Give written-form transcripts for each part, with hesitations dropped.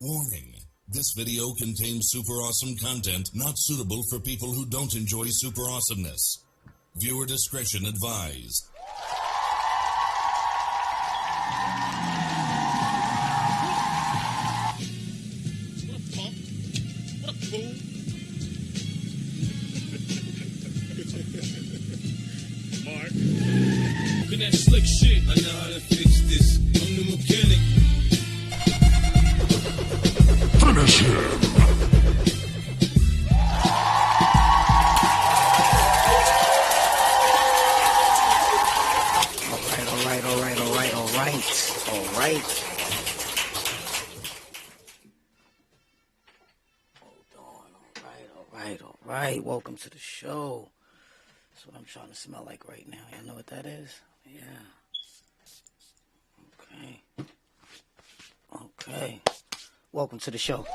Warning. This video contains super awesome content not suitable for people who don't enjoy super awesomeness. Viewer discretion advised. What a punk. What a fool. Mark. Look at that slick shit. I know how to fix this. I'm the mechanic. Finish him. All right. Hold on. All right. Welcome to the show. That's what I'm trying to smell like right now. Y'all know what that is? Yeah. Okay. Welcome to the show.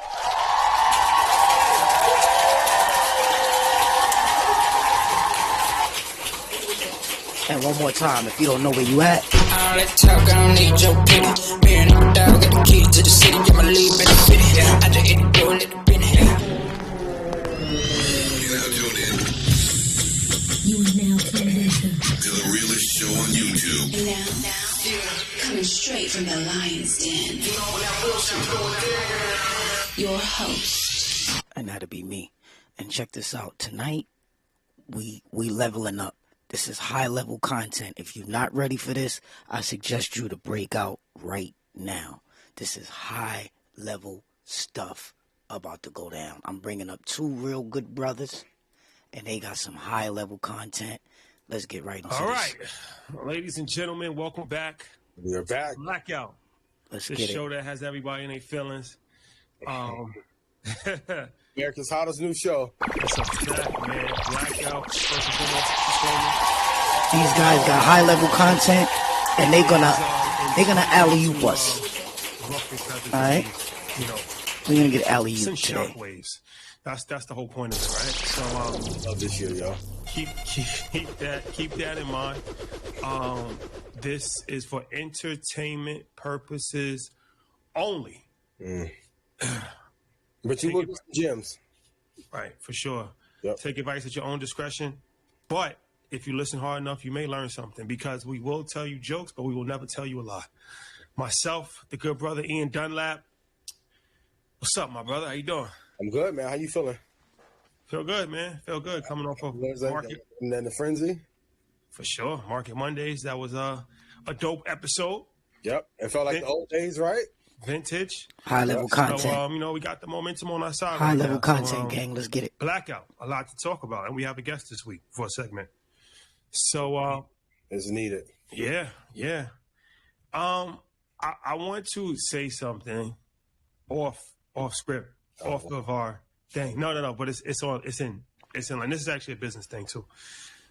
And one more time, if you don't know where you at. All that talk, I don't need your pity. Being up a dog, got the keys to the city. Get my lead in the city. I just hit the door, let the business. You are now tuned into The realest show on YouTube. now coming straight from the lion's den. Your host. And that'll be me. And check this out. Tonight, we leveling up. This is high-level content. If you're not ready for this, I suggest you to break out right now. This is high-level stuff about to go down. I'm bringing up two real good brothers, and they got some high-level content. Let's get right into this. All right. Ladies and gentlemen, welcome back. We are back. Blackout. Let's This get show it. that has everybody in their feelings. America's hottest new show. What's up to that, man? Blackout. First and foremost, These guys got high-level content, and they're gonna alley-oop us. All right? You know, We're gonna get some alley-oop shock today. waves. That's the whole point of it, right? So Love this year, yo. keep that in mind. This is for entertainment purposes only. But you will get some gems. Right, for sure. Yep. Take advice at your own discretion. But if you listen hard enough, you may learn something, because we will tell you jokes, but we will never tell you a lie. Myself, the good brother Ian Dunlap. What's up, my brother? How you doing? I'm good, man. How you feeling? Feel good, man. Feel good. Coming off of Market. And then the frenzy. For sure. Market Mondays. That was a dope episode. Yep. It felt like the old days, right? Vintage. High-level content. So, we got the momentum on our side. High-level right now. content, gang. Let's get it. Blackout. A lot to talk about. And we have a guest this week for a segment. So, It's needed. yeah. I want to say something off script, off of our thing. No, but it's in line. This is actually a business thing too.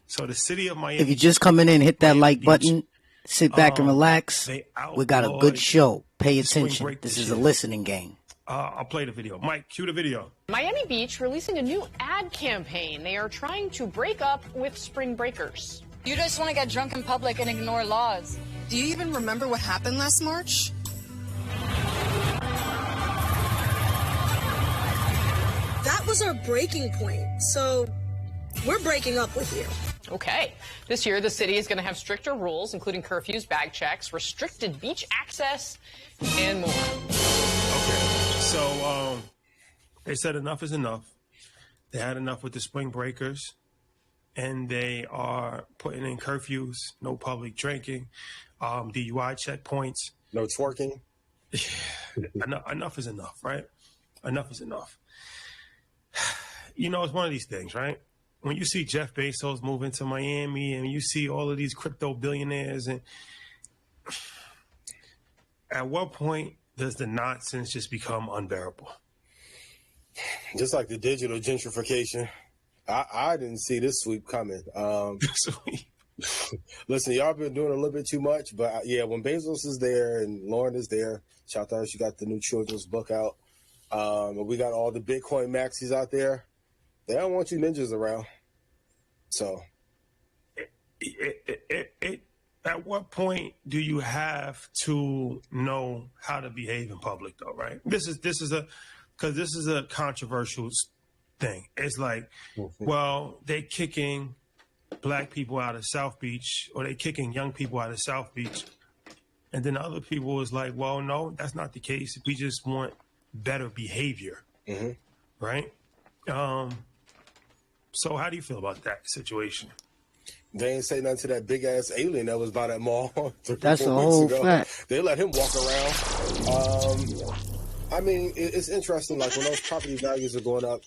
So the city of Miami. If you're just coming in, hit that Miami like Beach, button. Sit back and relax. they We got a outlawed good show. Pay spring attention. break This this is a year. listening game. I'll play the video. Mike, cue the video. Miami Beach releasing a new ad campaign. They are trying to break up with spring breakers. You just want to get drunk in public and ignore laws. Do you even remember what happened last March? That was our breaking point, so we're breaking up with you. Okay. This year, the city is going to have stricter rules, including curfews, bag checks, restricted beach access, and more. Okay. So they said enough is enough. They had enough with the spring breakers, and they are putting in curfews, no public drinking, DUI checkpoints. No twerking. Enough is enough, right? Enough is enough. It's one of these things, right? When you see Jeff Bezos moving to Miami, and you see all of these crypto billionaires, and at what point does the nonsense just become unbearable? Just like the digital gentrification. I didn't see this sweep coming. Listen, y'all been doing a little bit too much, but yeah, when Bezos is there and Lauren is there, shout out, she got the new children's book out. We got all the Bitcoin maxis out there. They don't want you ninjas around. So it at what point do you have to know how to behave in public, though? Right. This is a controversial thing. It's like, well, they're kicking black people out of South Beach, or they're kicking young people out of South Beach, and then other people is like, well, no, that's not the case. We just want better behavior, right? So how do you feel about that situation? They ain't say nothing to that big ass alien that was by that mall 3 That's a 4 whole weeks ago. fact. They let him walk around. I mean, it's interesting. Like when those property values are going up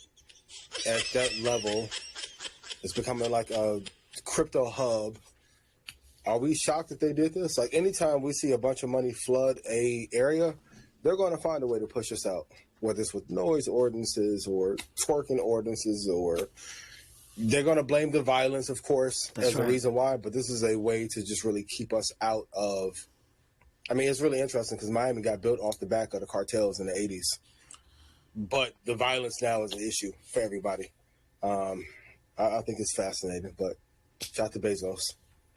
at that level, it's becoming like a crypto hub. Are we shocked that they did this? Like anytime we see a bunch of money flood a area, they're going to find a way to push us out, whether it's with noise ordinances or twerking ordinances, or they're going to blame the violence, of course, as the reason why. But this is a way to just really keep us out of. I mean, it's really interesting because Miami got built off the back of the cartels in the 80s. But the violence now is an issue for everybody. I think it's fascinating, but shout out to Bezos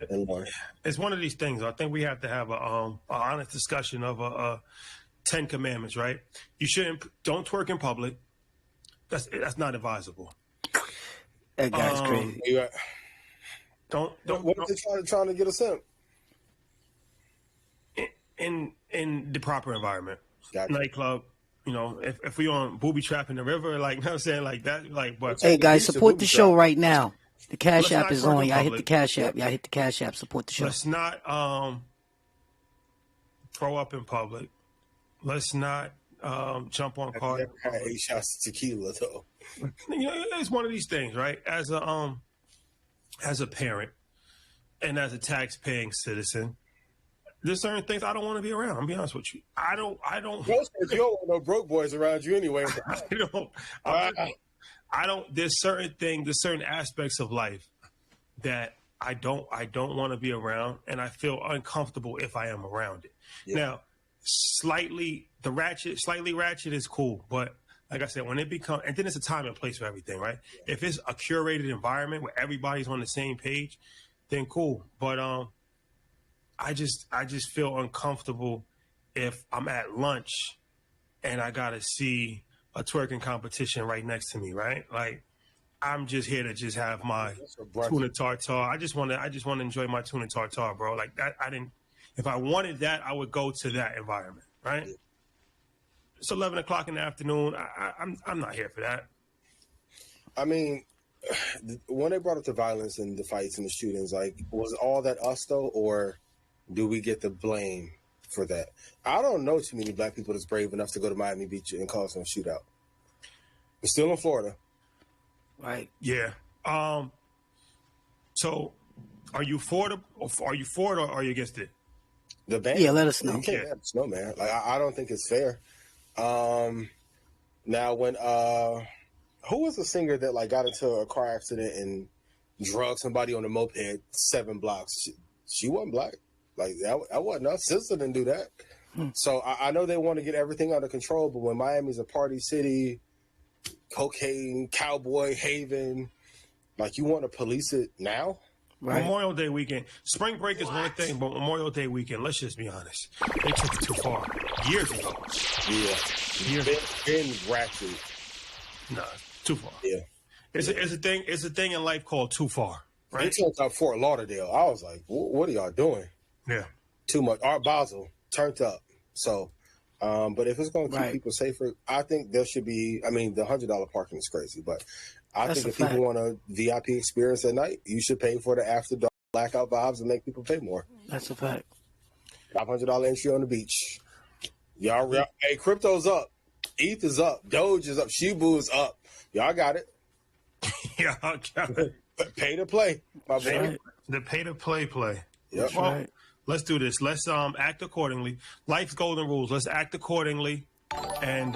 and Lauren. It's one of these things. I think we have to have a honest discussion of 10 commandments, right? You don't twerk in public. That's not advisable. That guy's crazy. Yeah. Don't. What if they're trying to get us in? In the proper environment, Gotcha. Nightclub. You know, if we on booby trap in the river, like, you know what I'm saying, like that, like, but Hey guys, support the show right now. The Cash Let's App not is twerk in on. Y'all hit the public. Cash App. Y'all hit the Cash App. Support the show. let's not throw up in public. Let's not jump on cars. I've never had 8 shots of tequila though. You know, it's one of these things, right? As a parent and as a tax-paying citizen, there's certain things I don't want to be around. I'm be honest with you. I don't. Most of you don't want no broke boys around you anyway. I don't. There's certain aspects of life that I don't want to be around, and I feel uncomfortable if I am around it. Yeah. Now, slightly ratchet is cool, but like I said, when it becomes, and then it's a time and place for everything, right? Yeah. If it's a curated environment where everybody's on the same page, then cool. But I just feel uncomfortable if I'm at lunch and I gotta see a twerking competition right next to me, right? Like, I'm just here to just have my tuna tartare. I just want to enjoy my tuna tartare, bro. Like that, if I wanted that, I would go to that environment, right? It's 11 o'clock in the afternoon. I'm not here for that. I mean, when they brought up the violence and the fights and the shootings, like, was all that us though, or do we get the blame for that? I don't know too many black people that's brave enough to go to Miami Beach and cause some shootout. We're still in Florida. Right. Yeah. So are you for it or are you against it? The ban? Yeah, let us know. You can't ban snow, man. Like, I don't think it's fair. Now when who was the singer that like got into a car accident and drugged somebody on a moped 7 blocks? She wasn't black. Like that wasn't us. Sister didn't do that. So I know they want to get everything under control, but when Miami's a party city, cocaine, cowboy haven, like, you want to police it now? Right. Memorial Day weekend. Spring break is one thing, but Memorial Day weekend, let's just be honest, they took it too far. Years ago. Yeah. Been ratchet. No, too far. Yeah. It's a thing in life called too far. Right? They turned up Fort Lauderdale. I was like, what are y'all doing? Yeah. Too much. Art Basel turned up. So, but if it's going to keep people safer, I think there should be, I mean, the $100 parking is crazy, but I think if people want a VIP experience at night, you should pay for the after dark blackout vibes and make people pay more. That's a fact. $500 entry on the beach. Y'all, hey, crypto's up. ETH is up. Doge is up. Shibu is up. Y'all got it. Yeah, I got it. Pay to play, my boy. The pay to play. Yep. Well, let's do this. Let's act accordingly. Life's golden rules. Let's act accordingly and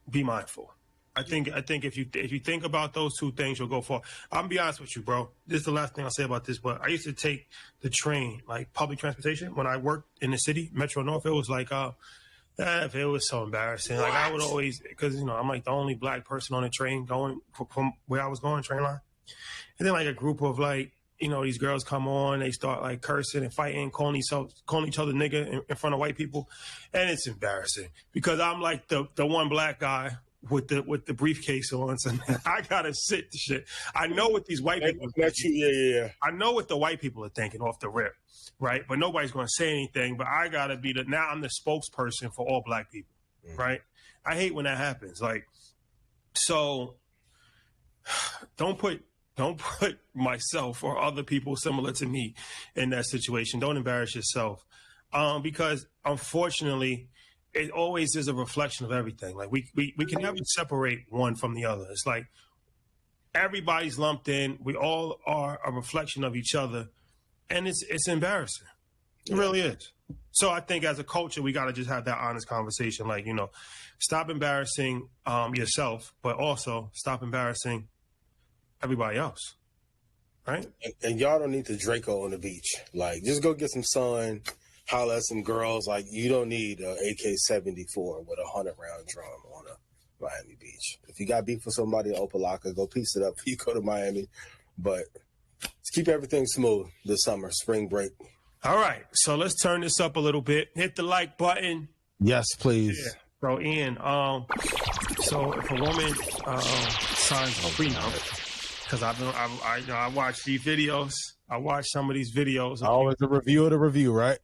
be mindful. I think if you think about those two things, you'll go far. I'm gonna be honest with you, bro. This is the last thing I'll say about this, but I used to take the train, like public transportation, when I worked in the city, Metro North. It was like, it was so embarrassing. Like, I would always, because, I'm like the only black person on the train going from where I was going, train line. And then like a group of like you know, these girls come on, they start like cursing and fighting, calling each other nigga in front of white people, and it's embarrassing because I'm like the one black guy with the briefcase on, so I gotta sit the shit. I know what these white people. Yeah. I know what the white people are thinking off the rip, right? But nobody's gonna say anything. But I gotta be now I'm the spokesperson for all black people, right? I hate when that happens. Like, so don't put myself or other people similar to me in that situation. Don't embarrass yourself, because unfortunately, it always is a reflection of everything. Like we can never separate one from the other. It's like everybody's lumped in. We all are a reflection of each other, and it's embarrassing. It really is. So I think as a culture, we got to just have that honest conversation. Like, you know, stop embarrassing yourself, but also stop embarrassing everybody else. Right? And y'all don't need the Draco on the beach. Like, just go get some sun, holler at some girls. Like, you don't need an AK-74 with a 100-round drum on a Miami Beach. If you got beef with somebody in Opalaka, go piece it up before you go to Miami. But let's keep everything smooth this summer, spring break. All right. So let's turn this up a little bit. Hit the like button. Yes, please. Yeah. So, Ian, so if a woman signs a prenup, because I watch these videos. I watch some of these videos. Always a review of the review, right?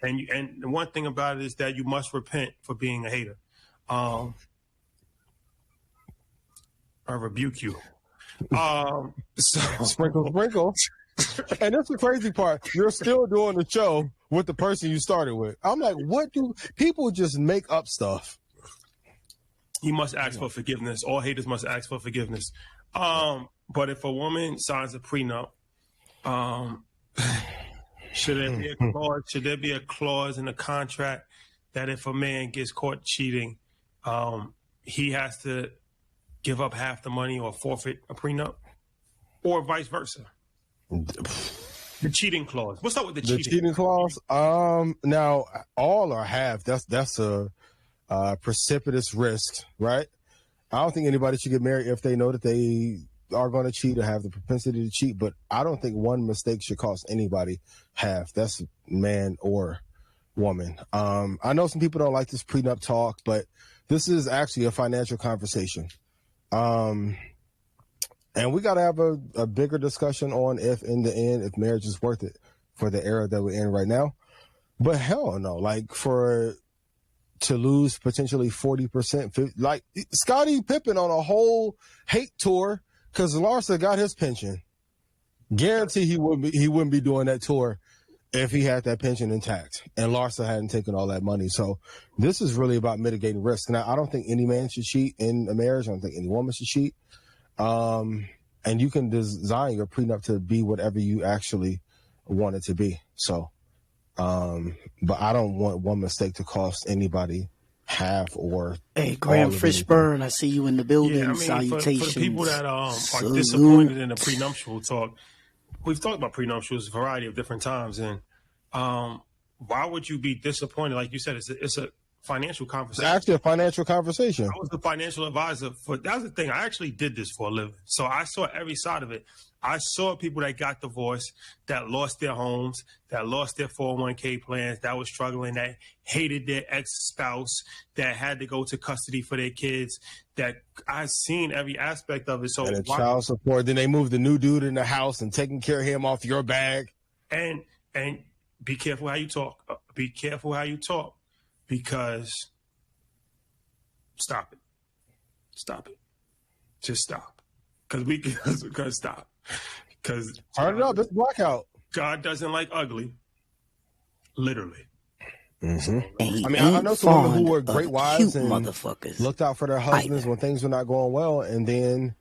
And the one thing about it is that you must repent for being a hater. I rebuke you. So Sprinkle. And that's the crazy part. You're still doing the show with the person you started with. I'm like, what do people just make up stuff? You must ask for forgiveness. All haters must ask for forgiveness. But if a woman signs a prenup, should there be a clause in the contract that if a man gets caught cheating, he has to give up half the money or forfeit a prenup, or vice versa? The cheating clause. What's up with the cheating? The cheating clause? Now all or half. That's a precipitous risk, right? I don't think anybody should get married if they know that they are going to cheat or have the propensity to cheat. But I don't think one mistake should cost anybody half. That's man or woman. I know some people don't like this prenup talk, but this is actually a financial conversation. And we got to have a bigger discussion on if, in the end, if marriage is worth it for the era that we're in right now. But hell no, like to lose potentially 40%, like Scottie Pippen on a whole hate tour because Larsa got his pension. Guarantee he wouldn't be doing that tour if he had that pension intact and Larsa hadn't taken all that money. So this is really about mitigating risk. Now, I don't think any man should cheat in a marriage. I don't think any woman should cheat. And you can design your prenup to be whatever you actually want it to be. So, but I don't want one mistake to cost anybody half or. Hey, Graham Fishburne, I see you in the building. Yeah, I mean, salutations. for the people that are disappointed in the prenuptial talk, we've talked about prenuptials a variety of different times, and why would you be disappointed? Like you said, it's a financial conversation. It's actually a financial conversation. I was the financial advisor that's the thing. I actually did this for a living. So I saw every side of it. I saw people that got divorced, that lost their homes, that lost their 401k plans, that was struggling, that hated their ex-spouse, that had to go to custody for their kids, that I've seen every aspect of it. So and child support. Then they moved the new dude in the house and taking care of him off your bag. And be careful how you talk. Be careful how you talk. Because stop it. Just stop. Because stop. Because turn it up. It's blackout. God doesn't like ugly. Literally. Mm-hmm. I mean, I know some women who were great wives and looked out for their husbands when things were not going well, and then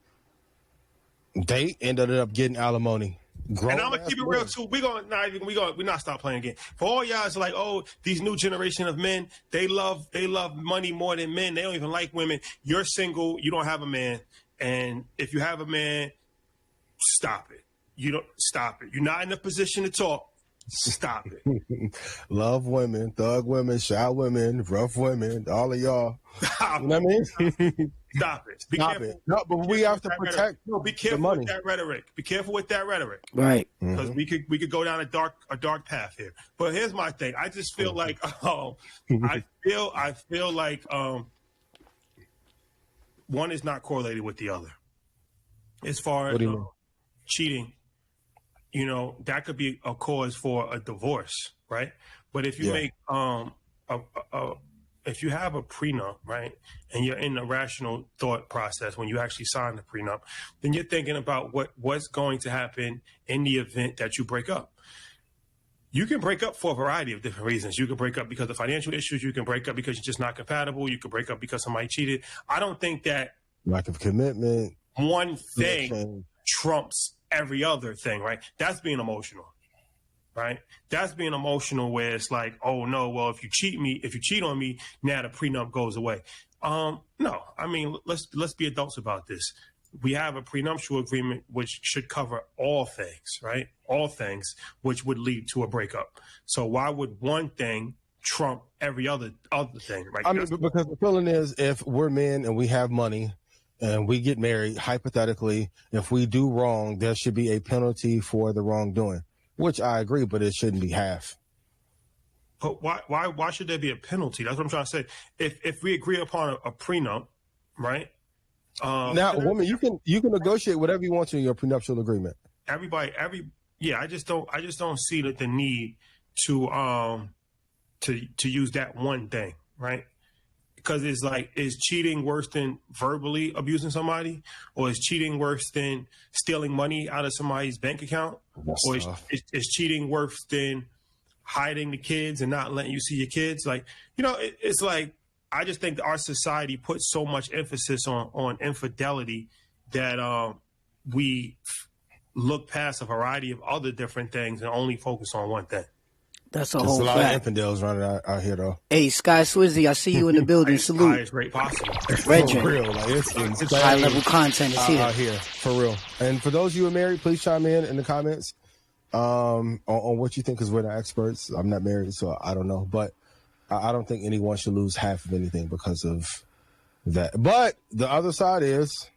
they ended up getting alimony. And I'm gonna keep it real too. We're not stop playing again. For all y'all, it's like, oh, these new generation of men, they love money more than men. They don't even like women. You're single, you don't have a man, and if you have a man, stop it. You don't stop it. You're not in a position to talk. Stop it. Love women, thug women, shy women, rough women, all of y'all. You know what I mean? Stop it. Be Stop careful. it. No, but we have to protect be careful the money. with that rhetoric. Be careful with that rhetoric. Right. Because we could go down a dark path here. But here's my thing. I just feel like I feel like one is not correlated with the other. As far as cheating, that could be a cause for a divorce, right? But if you make if you have a prenup, right, and you're in the rational thought process when you actually sign the prenup, then you're thinking about what's going to happen in the event that you break up. You can break up for a variety of different reasons. You can break up because of financial issues. You can break up because you're just not compatible. You can break up because somebody cheated. I don't think that lack of commitment, one thing trumps every other thing, right? That's being emotional. Right, that's being emotional. Where it's like, oh no, well if you cheat on me, now the prenup goes away. No, I mean let's be adults about this. We have a prenuptial agreement which should cover all things, right? All things which would lead to a breakup. So why would one thing trump every other thing? Right? I mean, because the feeling is, if we're men and we have money and we get married, hypothetically, if we do wrong, there should be a penalty for the wrongdoing. Which I agree, but it shouldn't be half. But why should there be a penalty? That's what I'm trying to say. If we agree upon a prenup, right? Now, woman, you can negotiate whatever you want to in your prenuptial agreement. I just don't see the need to use that one thing, right? Because it's like, is cheating worse than verbally abusing somebody? Or is cheating worse than stealing money out of somebody's bank account? Or is cheating worse than hiding the kids and not letting you see your kids? Like, it's like, I just think our society puts so much emphasis on infidelity that we look past a variety of other different things and only focus on one thing. That's a There's whole a lot fact. of infidels running out here, though. Hey, Sky Swizzy, I see you in the building. Salute. Highest rate possible. Reggie. For real, like it's High level content is here. Out here, for real. And for those of you who are married, please chime in the comments on what you think, because we're not experts. I'm not married, so I don't know. But I don't think anyone should lose half of anything because of that. But the other side is,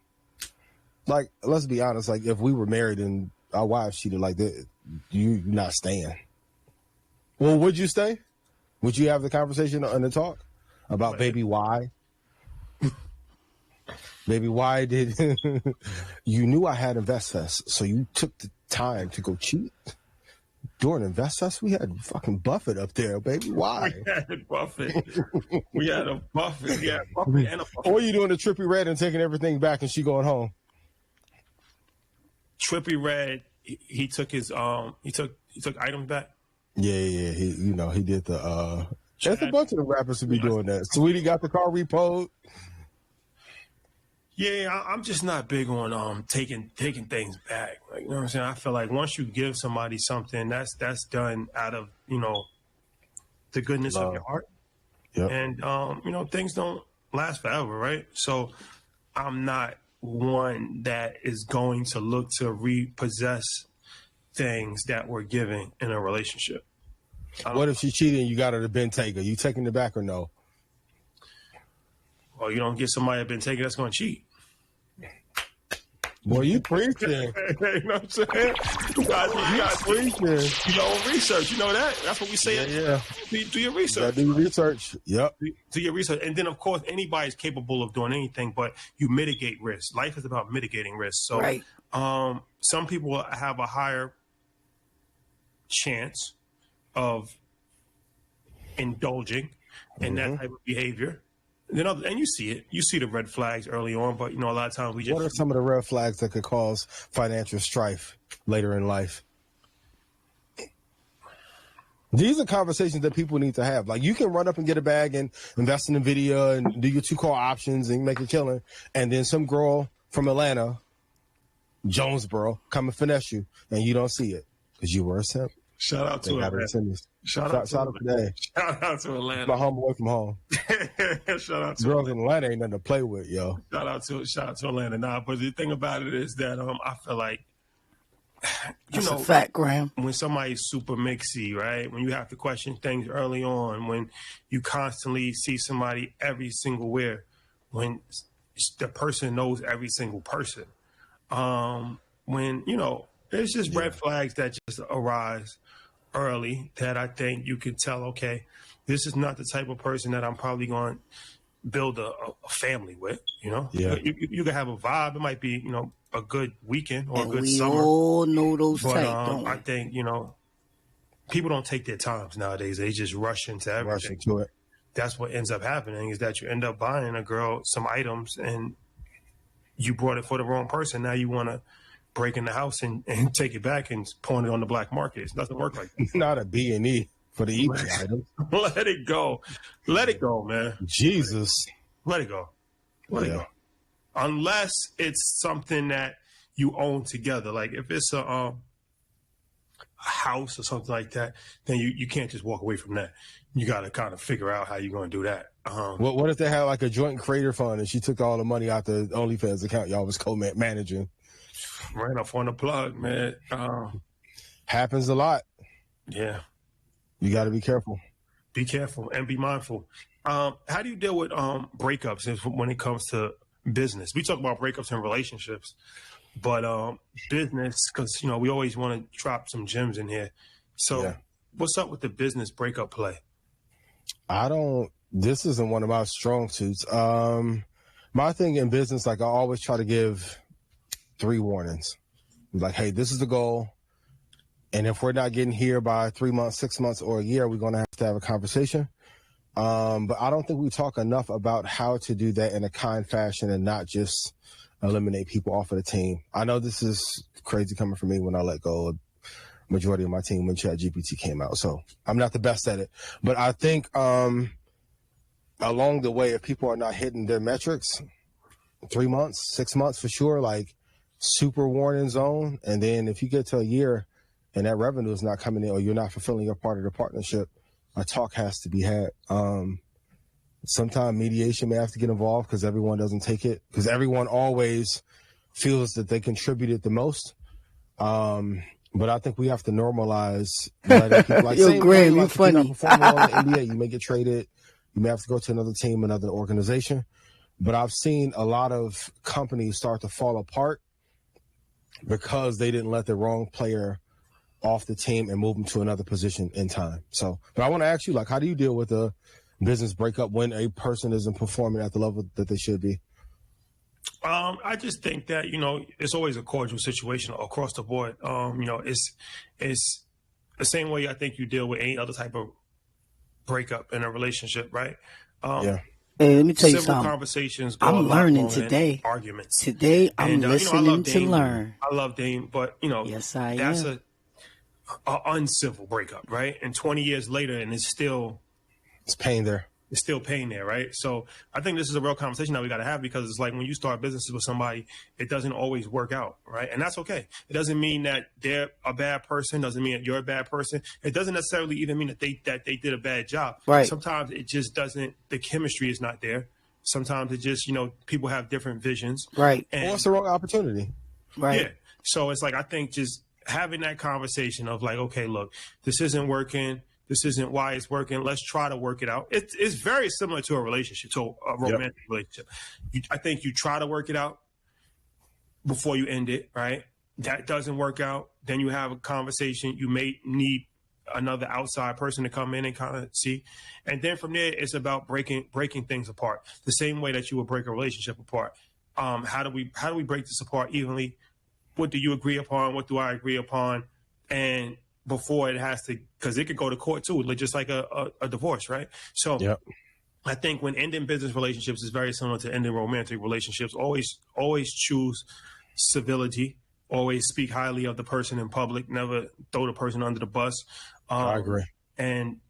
like, let's be honest. Like, if we were married and our wives cheated like that, you're not staying. Well, would you stay? Would you have the conversation and the talk about baby why? Baby, why did you knew I had InvestFest, so you took the time to go cheat? During InvestFest, we had fucking Buffett up there, baby. Why? We had Buffett. We had a Buffett. Yeah, Buffett and a Buffett. Or you doing the Trippie Red and taking everything back and she going home? Trippie Red, he took his he took items back. Yeah. He did the there's a bunch of the rappers who be doing that. Sweetie got the car repoed. Yeah, I'm just not big on taking things back. Like, you know what I'm saying? I feel like once you give somebody something, that's done out of, the goodness of your heart. Yep. And things don't last forever, right? So I'm not one that is going to look to repossess things that we're giving in a relationship. What if she cheated and you got her to Ben Taker? You taking it back or no? Well, you don't get somebody that's been taken that's going to cheat. Boy, you preaching. You know what I'm saying? You guys preaching. Your own research. You know that? That's what we say. Yeah. Do your research. Do research. Yep. Do your research. And then, of course, anybody's capable of doing anything, but you mitigate risk. Life is about mitigating risk. So right. Some people have a higher chance of indulging in that type of behavior. And you see it. You see the red flags early on, but a lot of times we just. What are some of the red flags that could cause financial strife later in life? These are conversations that people need to have. Like, you can run up and get a bag and invest in NVIDIA and do your 2-car options and make a killing, and then some girl from Atlanta, Jonesboro, come and finesse you, and you don't see it because you were a simp. Shout out to Atlanta. Shout out to Atlanta. My home away from home. Shout out to girls in Atlanta ain't nothing to play with, yo. Shout out to Atlanta. Nah, but the thing about it is that I feel like that's a fact, Graham. When somebody's super mixy, right? When you have to question things early on, when you constantly see somebody every single where, when the person knows every single person. When, you know, there's just red flags that just arise early that I think you can tell, okay, this is not the type of person that I'm probably going to build a family with, you know? Yeah. You can have a vibe. It might be, you know, a good weekend or And a good we summer. all know those But type, don't we? I think, you know, people don't take their times nowadays. They just rush into everything. Rush into it. That's what ends up happening is that you end up buying a girl some items and you brought it for the wrong person. Now you want to break in the house and take it back and pawn it on the black market. It doesn't work like that. Not a B&E for the easy items. Let it go. Let it go, man. Jesus. Let it go. Let it go. Unless it's something that you own together. Like if it's a house or something like that, then you can't just walk away from that. You got to kind of figure out how you're going to do that. What if they had like a joint creator fund and she took all the money out the OnlyFans account y'all was co-managing? Right off on the plug, man. Happens a lot. Yeah. You got to be careful. Be careful and be mindful. How do you deal with breakups when it comes to business? We talk about breakups and relationships, but business, because, you know, we always want to drop some gems in here. So what's up with the business breakup play? This isn't one of my strong suits. My thing in business, like I always try to give 3 warnings. Like, hey, this is the goal. And if we're not getting here by 3 months, 6 months, or a year, we're going to have a conversation. But I don't think we talk enough about how to do that in a kind fashion and not just eliminate people off of the team. I know this is crazy coming from me when I let go of majority of my team when ChatGPT came out. So I'm not the best at it. But I think along the way, if people are not hitting their metrics, 3 months, 6 months for sure, like super warning zone. And then if you get to a year and that revenue is not coming in or you're not fulfilling your part of the partnership, a talk has to be had. Sometimes mediation may have to get involved because everyone doesn't take it, because everyone always feels that they contributed the most. But I think we have to normalize letting people, like, Yo, Graham, you funny. If you're not performing well in the NBA, you may get traded. You may have to go to another team, another organization. But I've seen a lot of companies start to fall apart because they didn't let the wrong player off the team and move them to another position in time. So, but I want to ask you, like, how do you deal with a business breakup when a person isn't performing at the level that they should be? I just think that, you know, it's always a cordial situation across the board. You know, it's the same way I think you deal with any other type of breakup in a relationship, right? Hey, let me tell you Civil something. conversations go I'm a lot learning more than today. arguments. Today, I'm And, listening you know, I love to Dame. learn. I love Dame, but, you know, Yes, I that's am. a uncivil breakup, right? And 20 years later, and it's pain there. It's still pain there, right? So I think this is a real conversation that we got to have, because it's like when you start businesses with somebody, it doesn't always work out, right? And that's okay. It doesn't mean that they're a bad person. Doesn't mean that you're a bad person. It doesn't necessarily even mean that they did a bad job. Right. Sometimes it just doesn't. The chemistry is not there. Sometimes it just, you know, people have different visions. Right. And, Or it's the wrong opportunity. Right. yeah. So it's like, I think just having that conversation of like, okay, look, this isn't working. This isn't why it's working. Let's try to work it out. It's very similar to a relationship, to a romantic relationship. I think you try to work it out before you end it, right? That doesn't work out. Then you have a conversation. You may need another outside person to come in and kind of see. And then from there, it's about breaking things apart. The same way that you would break a relationship apart. How do we break this apart evenly? What do you agree upon? What do I agree upon? And before it has to, because it could go to court too, just like a divorce, right? So I think when ending business relationships is very similar to ending romantic relationships. Always choose civility. Always speak highly of the person in public. Never throw the person under the bus. I agree. And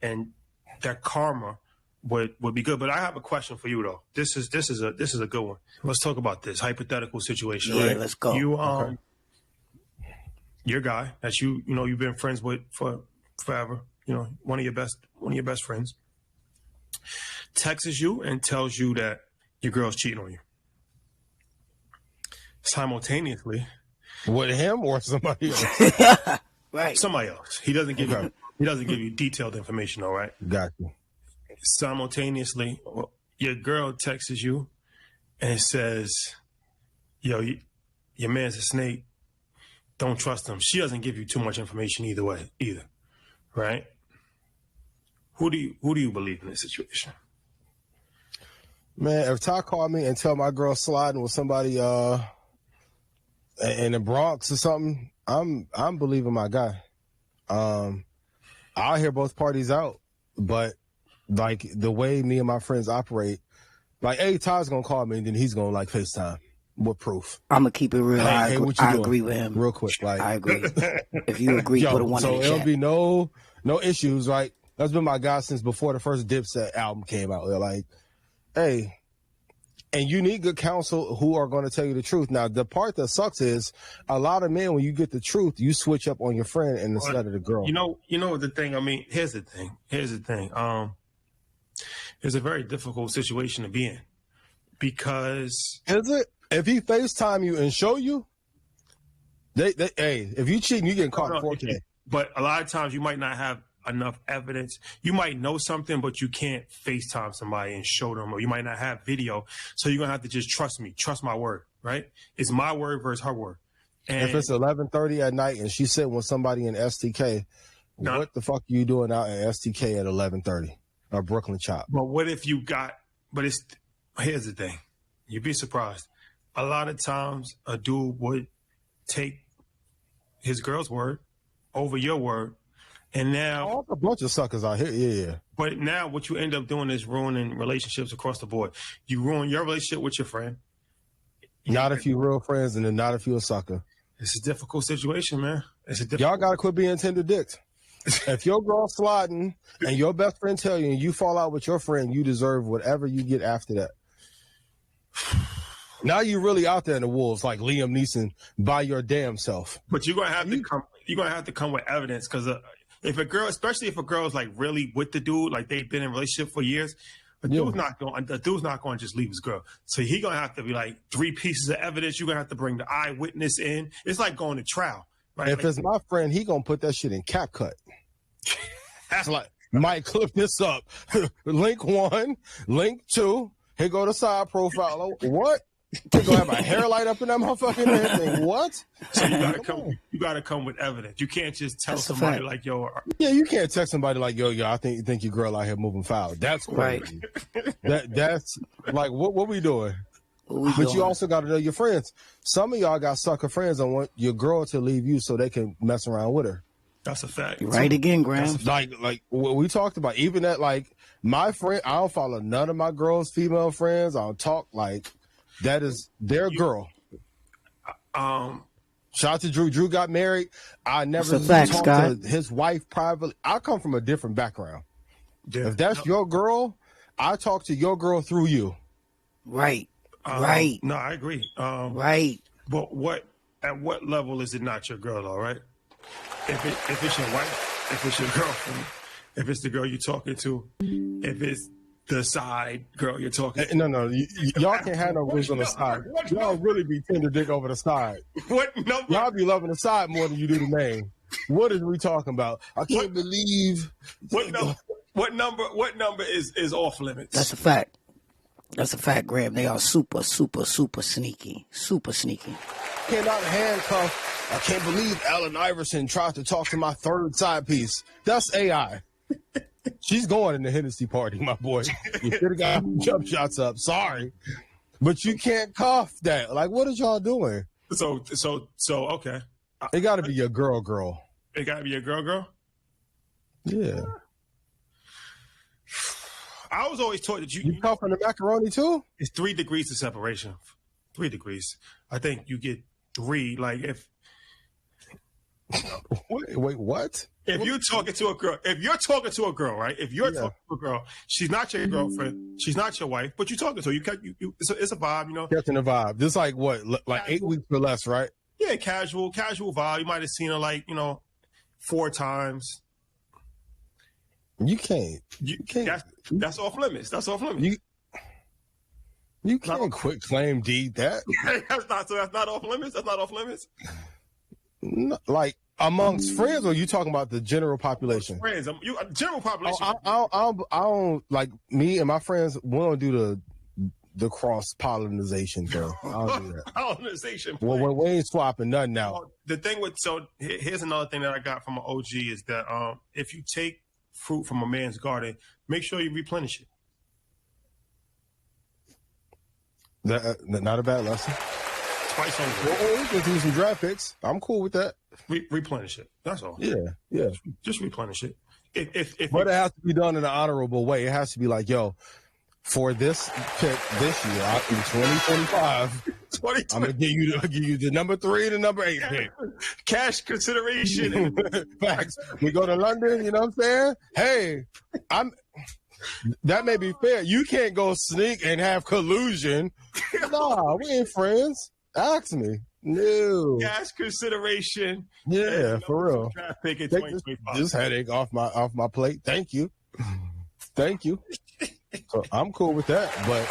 that karma would be good. But I have a question for you though. This is a good one. Let's talk about this hypothetical situation. Yeah, right? let's go. You your guy that you've been friends with for forever, you know, one of your best friends, texts you and tells you that your girl's cheating on you. Simultaneously, with him or somebody else? Right. Somebody else. He doesn't give you detailed information, all right? Got you. Simultaneously, your girl texts you and it says, yo, your man's a snake. Don't trust him. She doesn't give you too much information either way, right? Who do you believe in this situation? Man, if Ty called me and tell my girl sliding with somebody in the Bronx or something, I'm believing my guy. I'll hear both parties out, but like the way me and my friends operate, like, hey, Ty's gonna call me and then he's gonna like FaceTime with proof. I'm gonna keep it real. Hey, I agree with him. Real quick, like, I agree. If you agree, put a one so in the it'll chat. be no issues, right? That's been my guy since before the first Dipset album came out. They're like, hey, and you need good counsel who are going to tell you the truth. Now, the part that sucks is a lot of men, when you get the truth, you switch up on your friend and instead of the girl. You know the thing. I mean, here's the thing. It's a very difficult situation to be in because is it? If he FaceTime you and show you, if you cheating, you getting caught in 4K. But a lot of times you might not have enough evidence. You might know something, but you can't FaceTime somebody and show them, or you might not have video. So you're gonna have to just trust me, trust my word, right? It's my word versus her word. And if it's 11:30 at night and she's sitting with somebody in STK, what the fuck are you doing out in STK at 11:30 or Brooklyn Chop? But what if you got? But here's the thing, you'd be surprised. A lot of times, a dude would take his girl's word over your word. And now a bunch of suckers out here, yeah. But now what you end up doing is ruining relationships across the board. You ruin your relationship with your friend. Not if you real friends, and then not if you a sucker. It's a difficult situation, man. Y'all gotta quit being tender dicks. If your girl sliding and your best friend tell you and you fall out with your friend, you deserve whatever you get after that. Now you really out there in the wolves like Liam Neeson by your damn self. But you're gonna have to come. You're gonna have to come with evidence because. If a girl, especially if a girl is like really with the dude, like they've been in a relationship for years, the dude's not going to just leave his girl. So he gonna have to be like 3 pieces of evidence. You're gonna have to bring the eyewitness in. It's like going to trial, right? If it's my friend, he gonna put that shit in CapCut. That's like, might clip this up. Link 1, link 2. Here go the side profile. What? They gonna have a hair light up in that motherfucking thing. What? So you gotta come with evidence. You can't just tell somebody like, yo. Yeah, you can't text somebody like, yo, I think your girl out here moving foul. That's crazy. Right. That's like, what we doing? You also got to know your friends. Some of y'all got sucker friends and want your girl to leave you so they can mess around with her. That's a fact. You're right again, Graham. Like what we talked about, even that, like, my friend, I don't follow none of my girls' female friends. I don't talk like. That is their girl. Shout out to Drew. Drew got married. I never talked to his wife privately. I come from a different background. Yeah. If that's your girl, I talk to your girl through you. Right. Right. No, I agree. Right. But at what level is it not your girl, all right? If it's your wife, if it's your girlfriend, if it's the girl you're talking to, if it's the side girl you're talking to. No, y'all can't have no rules on the side. Y'all really be tender dick over the side. What number? Y'all be loving the side more than you do the name. What is we talking about? I can't believe. What number is off limits? That's a fact. That's a fact, Graham. They are super, super, super sneaky. Super sneaky. Cannot handcuff. I can't believe Allen Iverson tried to talk to my third side piece. That's AI. She's going in the Hennessy party, my boy. You should have got jump shots up. Sorry. But you can't cuff that. Like, what is y'all doing? So okay. It got to be your girl. It got to be your girl? Yeah. I was always taught that you cuffing the macaroni too? It's 3 degrees of separation. 3 degrees. I think you get 3. Like if. Wait, what? If you're talking to a girl, right? If you're talking to a girl, she's not your girlfriend, she's not your wife, but you're talking to her. It's a vibe, you know. Catching a vibe. This like what, like 8 weeks or less, right? Yeah, casual vibe. You might have seen her like 4 times. You can't. That's off limits. That's off limits. You can't quit claim deed that. That's not off limits. That's not off limits. No, like amongst friends, or you talking about the general population? Friends, general population. I don't like me and my friends. We don't do the cross pollination, bro. I'll do that. Colonization. Well, we ain't swapping nothing out. Well, the thing with here's another thing that I got from an OG is that if you take fruit from a man's garden, make sure you replenish it. Not a bad lesson. Twice on the Well, we can do some draft picks. I'm cool with that. replenish it. That's all. Yeah. Just replenish it. But it has to be done in an honorable way. It has to be like, yo, for this pick this year, in 2025, I'm gonna give you the number 3 and the number 8 pick. Cash consideration. Facts. We go to London. You know what I'm saying? Hey, that may be fair. You can't go sneak and have collusion. Nah, we ain't friends. Ask me. No. Cash consideration. Yeah, for real. Draft pick in Take 2025. this headache off my plate. Thank you. So I'm cool with that, but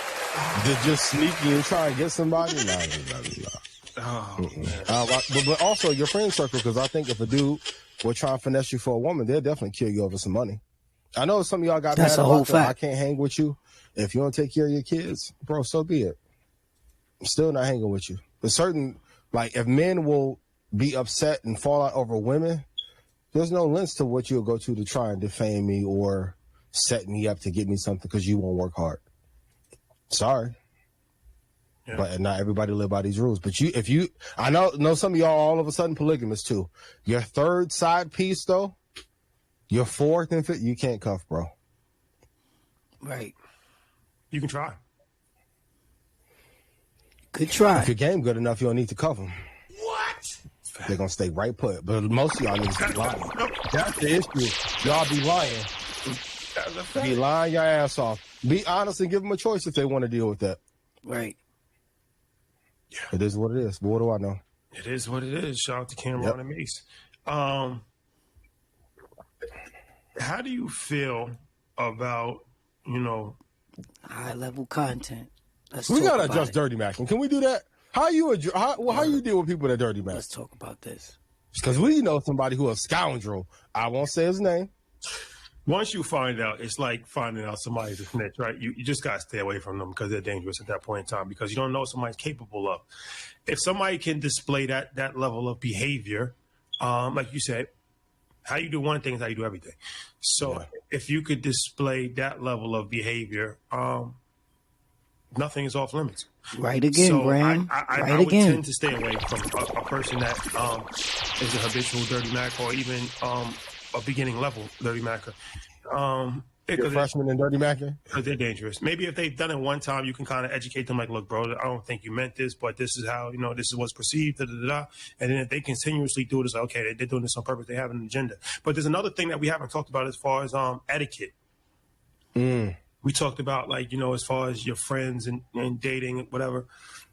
to just sneaky and try and get somebody, nah. Oh, man. But also your friend circle, because I think if a dude will try and finesse you for a woman, they'll definitely kill you over some money. I know some of y'all got That's mad a whole about that. I fact. can't hang with you. If you don't take care of your kids, bro, so be it. I'm still not hanging with you. But certain, like, if men will be upset and fall out over women, there's no lengths to what you'll go to try and defame me or set me up to get me something because you won't work hard. Sorry. Yeah. But not everybody live by these rules. But I know some of y'all all of a sudden polygamous too. Your third side piece though, your fourth and fifth, you can't cuff, bro. Right. You can try. Good try. If your game good enough, you don't need to cuff them. What? They're going to stay right put. But most of y'all niggas be lying. That's the issue. Y'all be lying. Be lying your ass off. Be honest and give them a choice if they want to deal with that. Right. Yeah. It is what it is. But what do I know? It is what it is. Shout out to Cameron and Mace. How do you feel about, high level content? We gotta adjust Dirty Macking. Can we do that? How you deal with people that Dirty Mac? Let's talk about this. Because we know somebody who a scoundrel. I won't say his name. Once you find out, it's like finding out somebody's a snitch, right? You just got to stay away from them because they're dangerous at that point in time because you don't know what somebody's capable of. If somebody can display that level of behavior, like you said, how you do one thing is how you do everything. So if you could display that level of behavior, nothing is off limits. Right again, so Graham. I would tend to stay away from a person that is a habitual Dirty Mac or even a beginning level Dirty Macker. You're a freshman in Dirty Macking? Because they're dangerous. Maybe if they've done it one time, you can kind of educate them like, look, bro, I don't think you meant this, but this is how, this is what's perceived, da-da-da-da. And then if they continuously do it, it's like, okay, they're doing this on purpose. They have an agenda. But there's another thing that we haven't talked about as far as etiquette. We talked about, like, as far as your friends and dating, whatever.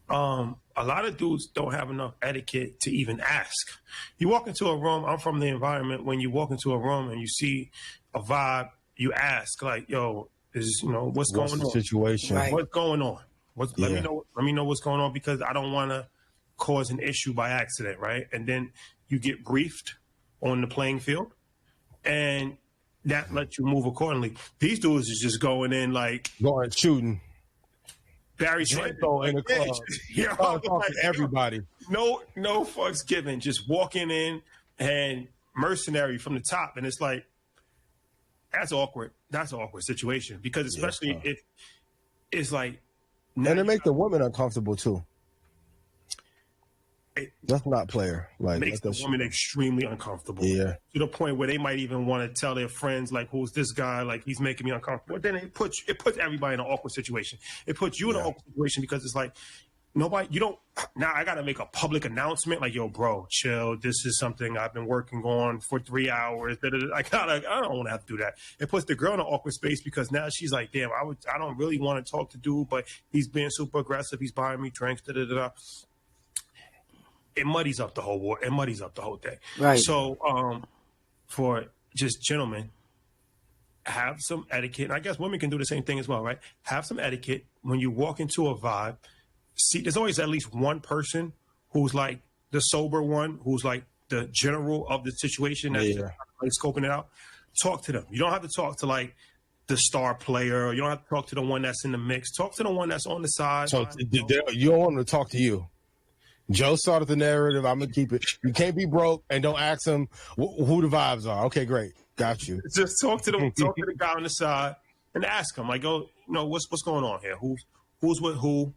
A lot of dudes don't have enough etiquette to even ask. You walk into a room, I'm from the environment, when you walk into a room and you see a vibe, you ask, like, yo, what's going on? Situation. Right. What's going on? Let me know what's going on because I don't want to cause an issue by accident, right? And then you get briefed on the playing field and that lets you move accordingly. These dudes is just going in like shooting. Barry Sanders in the club. Talking to everybody. No fucks given. Just walking in and mercenary from the top. And it's like, that's awkward. That's an awkward situation because especially if it's like. And it make the women uncomfortable too. That's not player. Like makes the woman extremely uncomfortable. Yeah. To the point where they might even want to tell their friends, like, who's this guy? Like, he's making me uncomfortable. But then it puts everybody in an awkward situation. It puts you in an awkward situation because it's like, now I got to make a public announcement like, yo, bro, chill. This is something I've been working on for 3 hours. I don't want to have to do that. It puts the girl in an awkward space because now she's like, damn, I don't really want to talk to dude, but he's being super aggressive. He's buying me drinks, It muddies up the whole war. It muddies up the whole thing. Right. So, for just gentlemen, have some etiquette. And I guess women can do the same thing as well, right? Have some etiquette when you walk into a vibe. See, there's always at least one person who's like the sober one, who's like the general of the situation that's scoping it out. Talk to them. You don't have to talk to like the star player. You don't have to talk to the one that's in the mix. Talk to the one that's on the side. So you don't want them to talk to you. Joe started the narrative. I'm gonna keep it. You can't be broke and don't ask him who the vibes are. Okay, great, got you. Just talk to the guy on the side and ask him, like, oh, what's going on here? Who's with who?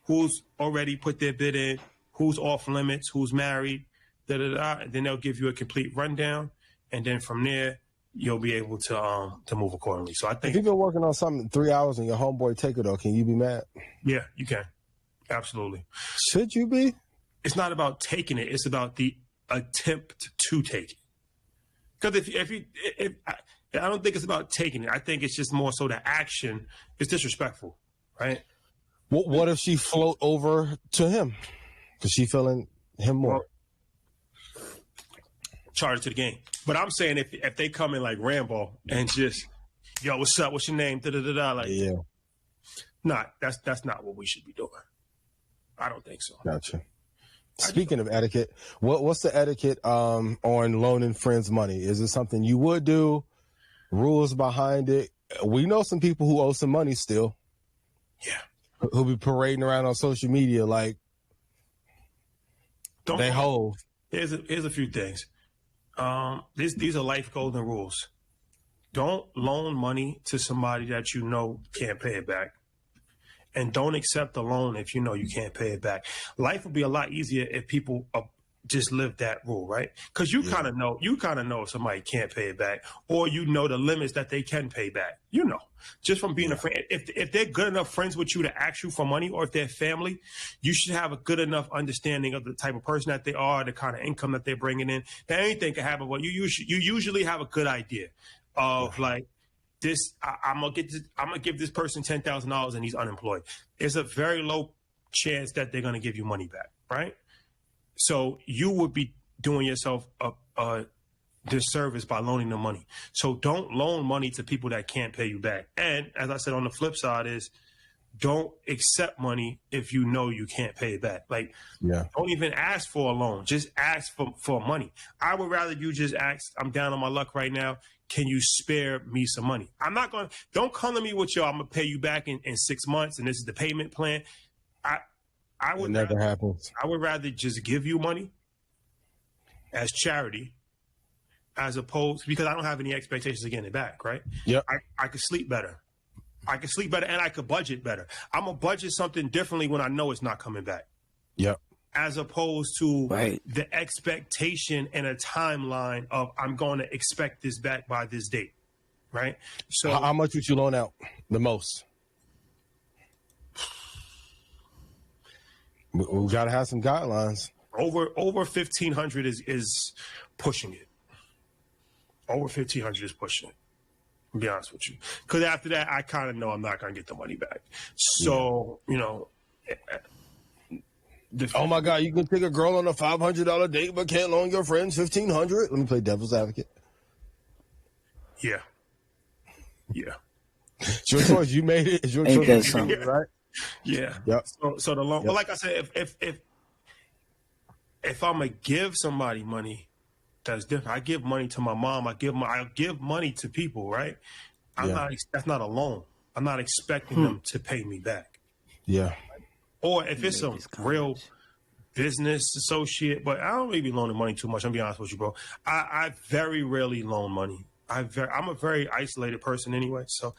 Who's already put their bid in? Who's off limits? Who's married? And then they'll give you a complete rundown, and then from there you'll be able to move accordingly. So I think if you've been working on something 3 hours and your homeboy take it, though, can you be mad? Yeah, you can. Absolutely. Should you be? It's not about taking it. It's about the attempt to take it. Because if I don't think it's about taking it. I think it's just more so the action is disrespectful, right? What if she float over to him? Because she feeling him more. Well, charge it to the game. But I'm saying if they come in like Rambo and just, yo, what's up? What's your name? Like, yeah. That's not what we should be doing. I don't think so. Gotcha. Speaking of etiquette, what's the etiquette on loaning friends money? Is it something you would do? Rules behind it? We know some people who owe some money still. Yeah. Who be parading around on social media like they hold. Here's a few things. These are life golden rules. Don't loan money to somebody that you know can't pay it back. And don't accept a loan if you know you can't pay it back. Life would be a lot easier if people just live that rule, right? Because you kind of know if somebody can't pay it back, or you know the limits that they can pay back. You know, just from being a friend. If they're good enough friends with you to ask you for money, or if they're family, you should have a good enough understanding of the type of person that they are, the kind of income that they're bringing in. That anything can happen, but you usually have a good idea of like, this, I'm gonna give this person $10,000 and he's unemployed. There's a very low chance that they're gonna give you money back, right? So you would be doing yourself a disservice by loaning them money. So don't loan money to people that can't pay you back. And as I said, on the flip side is, don't accept money if you know you can't pay it back. Like, don't even ask for a loan. Just ask for money. I would rather you just ask, I'm down on my luck right now. Can you spare me some money? Don't come to me with, yo, I'm going to pay you back in 6 months and this is the payment plan. It never happens. I would rather just give you money as charity as opposed, because I don't have any expectations of getting it back, right? Yeah. I could sleep better. I could sleep better and I could budget better. I'm going to budget something differently when I know it's not coming back. Yep. As opposed to the expectation and a timeline of, I'm going to expect this back by this date, right? So how much would you loan out the most? We got to have some guidelines. Over 1,500 is pushing it. Over 1,500 is pushing it. To be honest with you, because after that, I kind of know I'm not going to get the money back. So, oh my God, you can take a girl on a $500 date, but can't loan your friends $1,500. Let me play devil's advocate. Yeah. It's your choice. You made it. It's your choice, right? Yeah. Yep. So the loan. Yep. But like I said, if I'm gonna give somebody money, that's different. I give money to my mom. I give money to people, right? That's not a loan. I'm not expecting them to pay me back. Yeah. Or if it's a real business associate, but I don't really be loaning money too much. I'm gonna be honest with you, bro. I very rarely loan money. I'm a very isolated person anyway. So,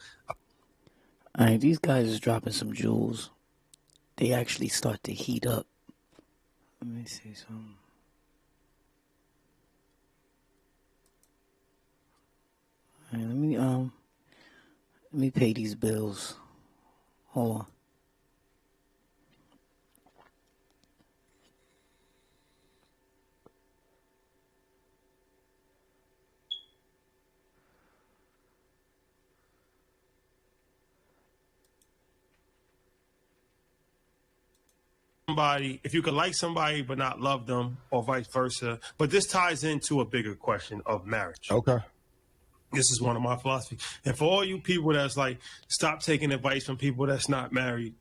all right, these guys is dropping some jewels. They actually start to heat up. Let me see something. All right, let me pay these bills. Hold on. If you could like somebody but not love them, or vice versa. But this ties into a bigger question of marriage. Okay. This is one of my philosophies. And for all you people that's like, stop taking advice from people that's not married.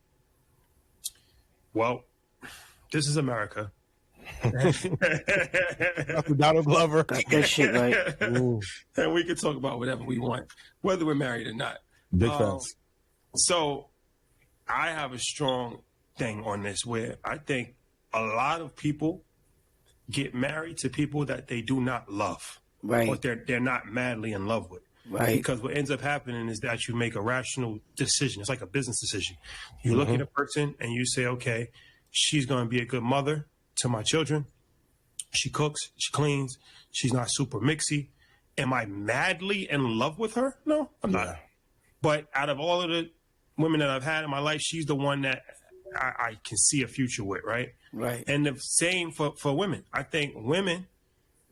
Well, this is America. Donald Glover. Got that shit right. Ooh, And we can talk about whatever we want, whether we're married or not. big facts. So I have a strong thing on this where I think a lot of people get married to people that they do not love. Right. Or they're not madly in love with. Right. Because what ends up happening is that you make a rational decision. It's like a business decision. You look at a person and you say, okay, she's going to be a good mother to my children. She cooks, she cleans, she's not super mixy. Am I madly in love with her? No, I'm not. But out of all of the women that I've had in my life, she's the one that I can see a future with, right? Right. And the same for women. I think women,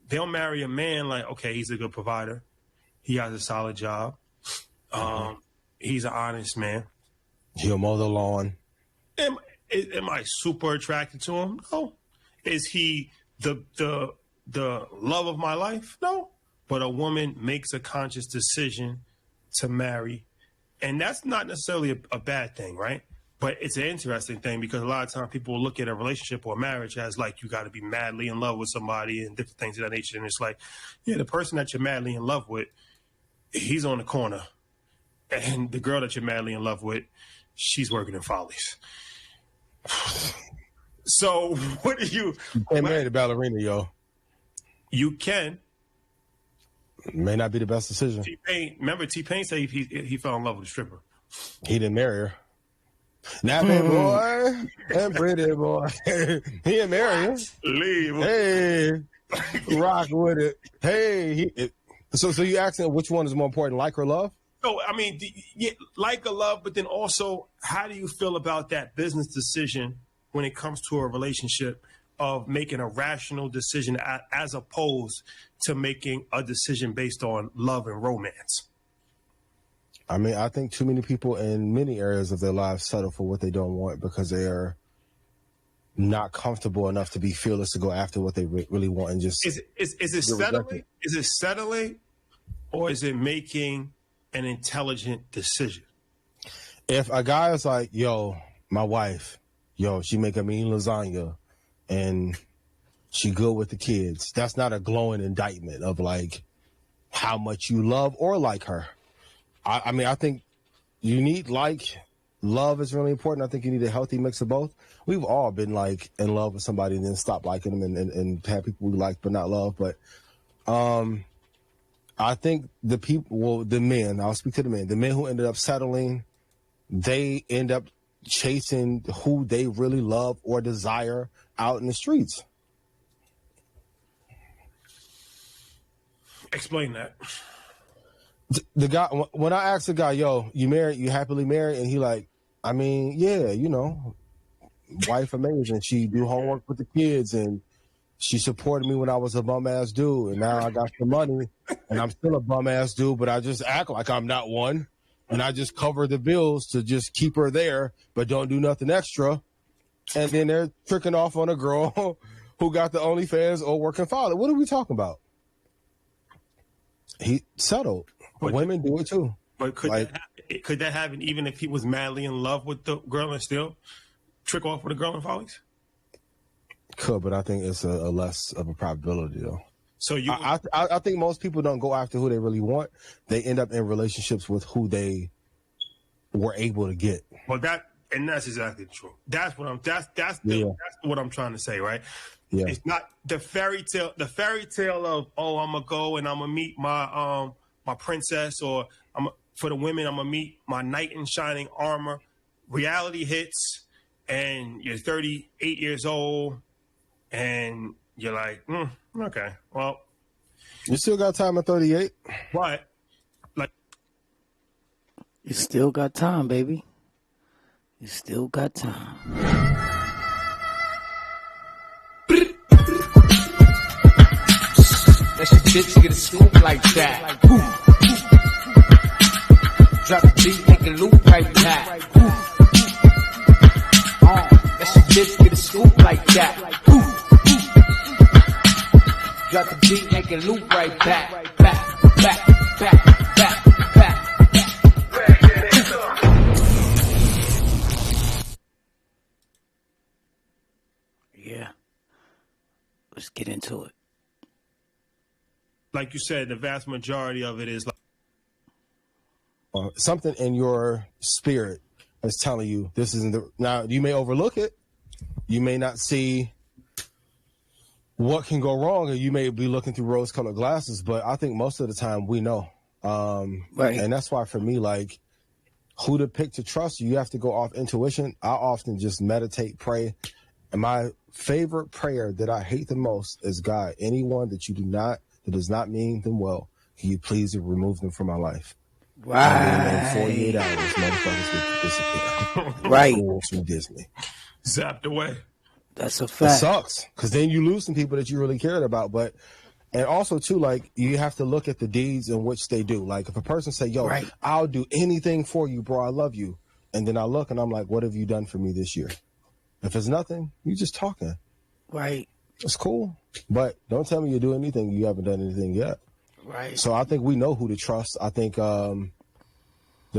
they'll marry a man like, okay, he's a good provider. He has a solid job. He's an honest man. He'll mow the lawn. Am I super attracted to him? No. Is he the love of my life? No. But a woman makes a conscious decision to marry. And that's not necessarily a bad thing, right? But it's an interesting thing because a lot of times people look at a relationship or a marriage as like you got to be madly in love with somebody and different things of that nature. And it's like, yeah, the person that you're madly in love with, he's on the corner. And the girl that you're madly in love with, she's working in Follies. So what do you... You can't marry the ballerina, yo. You can. May not be the best decision. T-Pain, remember T-Pain said he fell in love with a stripper. He didn't marry her. Nappy boy and pretty boy. He didn't marry her. Leave. Hey, rock with it. Hey, so you asking which one is more important, like or love? So I mean, like or love, but then also, how do you feel about that business decision when it comes to a relationship of making a rational decision as opposed to making a decision based on love and romance? I mean, I think too many people in many areas of their lives settle for what they don't want because they are not comfortable enough to be fearless to go after what they really want and just... Is it settling? Is it settling or is it making an intelligent decision? If a guy is like, yo, my wife, she make a mean lasagna and she good with the kids, that's not a glowing indictment of like how much you love or like her. I mean, I think you need love is really important. I think you need a healthy mix of both. We've all been like in love with somebody and then stop liking them and have people we like but not love. But I think the men, I'll speak to the men who ended up settling, they end up chasing who they really love or desire out in the streets. Explain that. The guy, when I asked the guy, yo, you married, you happily married? And he like, I mean, yeah, wife amazing. She do homework with the kids and she supported me when I was a bum ass dude. And now I got some money and I'm still a bum ass dude, but I just act like I'm not one. And I just cover the bills to just keep her there, but don't do nothing extra. And then they're tricking off on a girl who got the OnlyFans or working father. What are we talking about? He settled. But women do it too. But could that happen even if he was madly in love with the girl and still trick off with a girl in Follies? Could, but I think it's a less of a probability though. So I think most people don't go after who they really want. They end up in relationships with who they were able to get. Well, that's exactly true. That's what I'm trying to say, right? Yeah. It's not the fairy tale of, oh, I'm gonna go and I'm gonna meet my princess, or for the women, I'm gonna meet my knight in shining armor. Reality hits and you're 38 years old and you're like, okay, well, you still got time at 38. But like, you still got time, baby. You still got time. That's your bitch, get a scoop like that. Drop the beat, make a loop like that. That's your bitch, get a scoop like that. Drop the beat, make a loop right back, back, back, back, back, back. Yeah. Let's get into it. Like you said, the vast majority of it is like something in your spirit is telling you this isn't the. Now you may overlook it, you may not see what can go wrong, and you may be looking through rose-colored glasses. But I think most of the time we know, right? And that's why for me, like, who to pick to trust, you have to go off intuition. I often just meditate, pray, and my favorite prayer that I hate the most is, God, anyone that that does not mean them well, can you please remove them from my life? Right. In 48 hours, motherfuckers get to disappear. Right. From Disney. Zapped away. That's a fact. It sucks, because then you lose some people that you really cared about. And also, too, like, you have to look at the deeds in which they do. Like, if a person say, yo, right. I'll do anything for you, bro, I love you. And then I look and I'm like, what have you done for me this year? If it's nothing, you just talking. Right. It's cool. But don't tell me you do anything. You haven't done anything yet. Right. So I think we know who to trust. I think the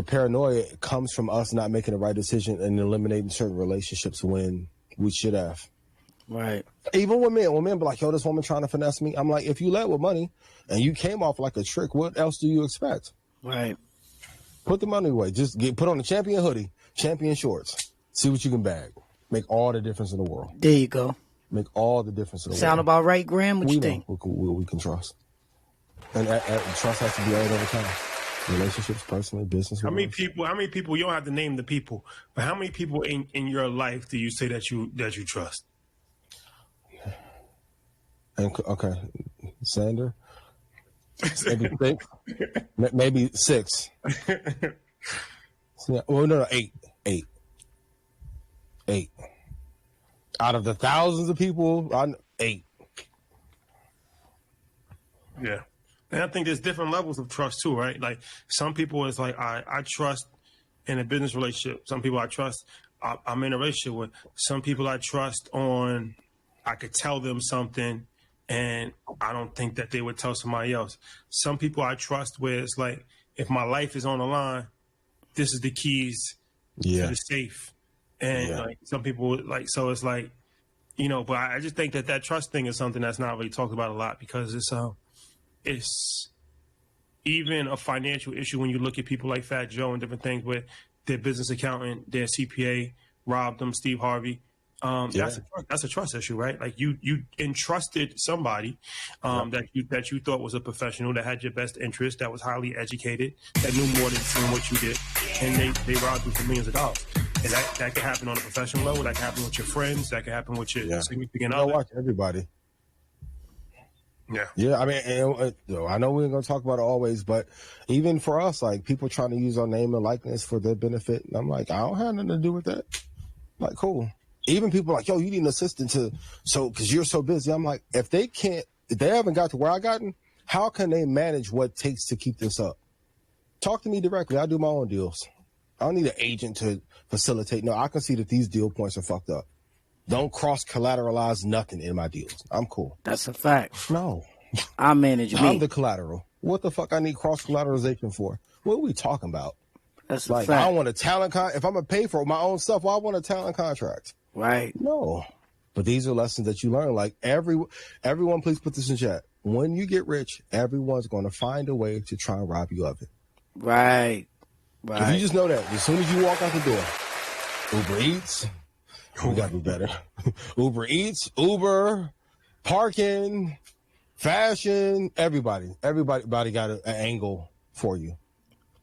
paranoia comes from us not making the right decision and eliminating certain relationships when we should have. Right. Even when men be like, yo, this woman trying to finesse me. I'm like, if you led with money and you came off like a trick, what else do you expect? Right. Put the money away. Just put on a champion hoodie, champion shorts. See what you can bag. Make all the difference in the world. There you go. Make all the difference in the world. Sound about right, Graham? What you think? We can trust. And trust has to be earned over time. Relationships, personally, business. How many people, you don't have to name the people, but how many people in your life do you say that you trust? Okay. Sander? Maybe 6. Maybe 6. Well, no, 8. 8. Out of the thousands of people, 8. Yeah. And I think there's different levels of trust too, right? Like some people it's like I trust in a business relationship. Some people I trust I'm in a relationship with. Some people I trust on I could tell them something and I don't think that they would tell somebody else. Some people I trust where it's like if my life is on the line, this is the keys to the safe. And like some people like so it's like, you know, but I just think that trust thing is something that's not really talked about a lot because it's even a financial issue when you look at people like Fat Joe and different things where their business accountant, their CPA robbed them, Steve Harvey. That's a trust issue, right? Like you entrusted somebody that you thought was a professional that had your best interest, that was highly educated, that knew more than what you did, and they robbed you for millions of dollars. And that can happen on a professional level. That can happen with your friends. That can happen with your significant other. Watch everybody. Yeah. Yeah, I mean, I know we're going to talk about it always, but even for us, like, people trying to use our name and likeness for their benefit, and I'm like, I don't have nothing to do with that. I'm like, cool. Even people like, yo, you need an assistant because you're so busy. I'm like, if they haven't got to where I gotten, how can they manage what it takes to keep this up? Talk to me directly. I do my own deals. I don't need an agent to facilitate. No, I can see that these deal points are fucked up. Don't cross-collateralize nothing in my deals. I'm cool. That's a fact. No. I manage me. I'm the collateral. What the fuck I need cross-collateralization for? What are we talking about? That's like, a fact. I don't want a talent if I'm going to pay for my own stuff, why I want a talent contract? Right. No. But these are lessons that you learn. Like, everyone, please put this in chat. When you get rich, everyone's going to find a way to try and rob you of it. Right. If you just know that, as soon as you walk out the door, Uber Eats... We got to be better. Uber Eats, Uber, parking, fashion, everybody got an angle for you.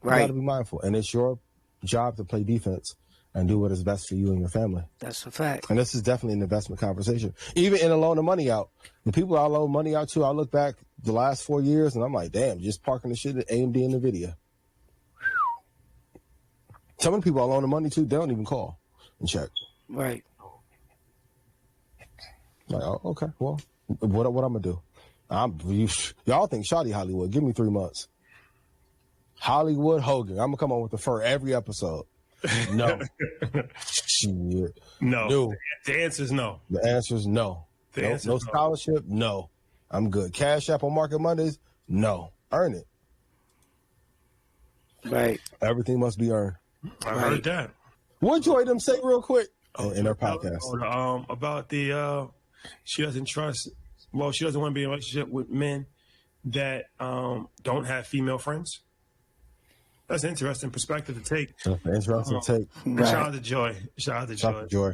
Right. You got to be mindful. And it's your job to play defense and do what is best for you and your family. That's a fact. And this is definitely an investment conversation. Even in a loaning money out. The people I loan money out to, I look back the last 4 years and I'm like, damn, just parking the shit at AMD and NVIDIA. Some of the people I loan the money to, they don't even call and check. Right. Like, oh, okay, well, what I'm gonna do? Y'all think Shawty Hollywood? Give me 3 months. Hollywood Hogan. I'm gonna come on with the fur every episode. No. Shit. No. The answer is no. The answer is no. No scholarship. No. I'm good. Cash App on Market Mondays. No. Earn it. Right. Everything must be earned. I heard that. What Joy them say real quick in their podcast? About the she doesn't trust well, she doesn't want to be in a relationship with men that don't have female friends. That's an interesting perspective to take. That's an interesting take. Right. Shout out to Joy. Shout out to Joy.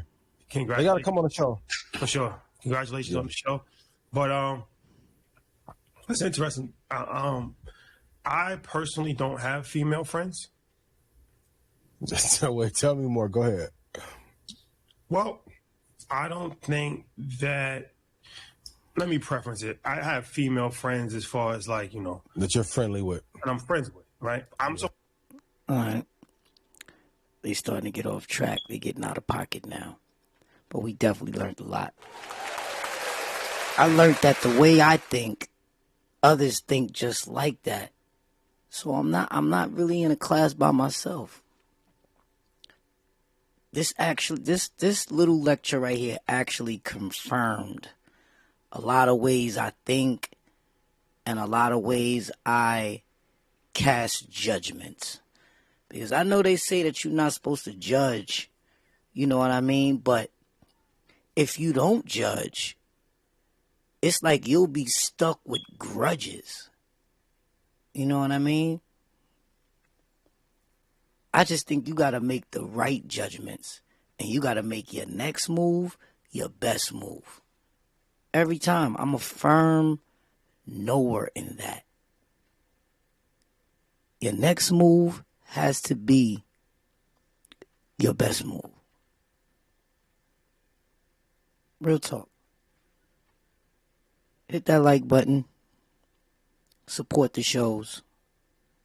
Congratulations. They got to come on the show. For sure. Congratulations on the show. But that's interesting. I personally don't have female friends. Wait, tell me more. Go ahead. Well, I don't think that. Let me preference it. I have female friends as far as like, you know, that you're friendly with, and I'm friends with, right? I'm so. All right. They starting to get off track. They getting out of pocket now. But we definitely learned a lot. I learned that the way I think, others think just like that. So I'm not really in a class by myself. This little lecture right here actually confirmed a lot of ways I think and a lot of ways I cast judgments. Because I know they say that you're not supposed to judge, you know what I mean? But if you don't judge, it's like you'll be stuck with grudges. You know what I mean? I just think you got to make the right judgments. And you got to make your next move your best move. Every time. I'm a firm knower in that. Your next move has to be your best move. Real talk. Hit that like button. Support the shows.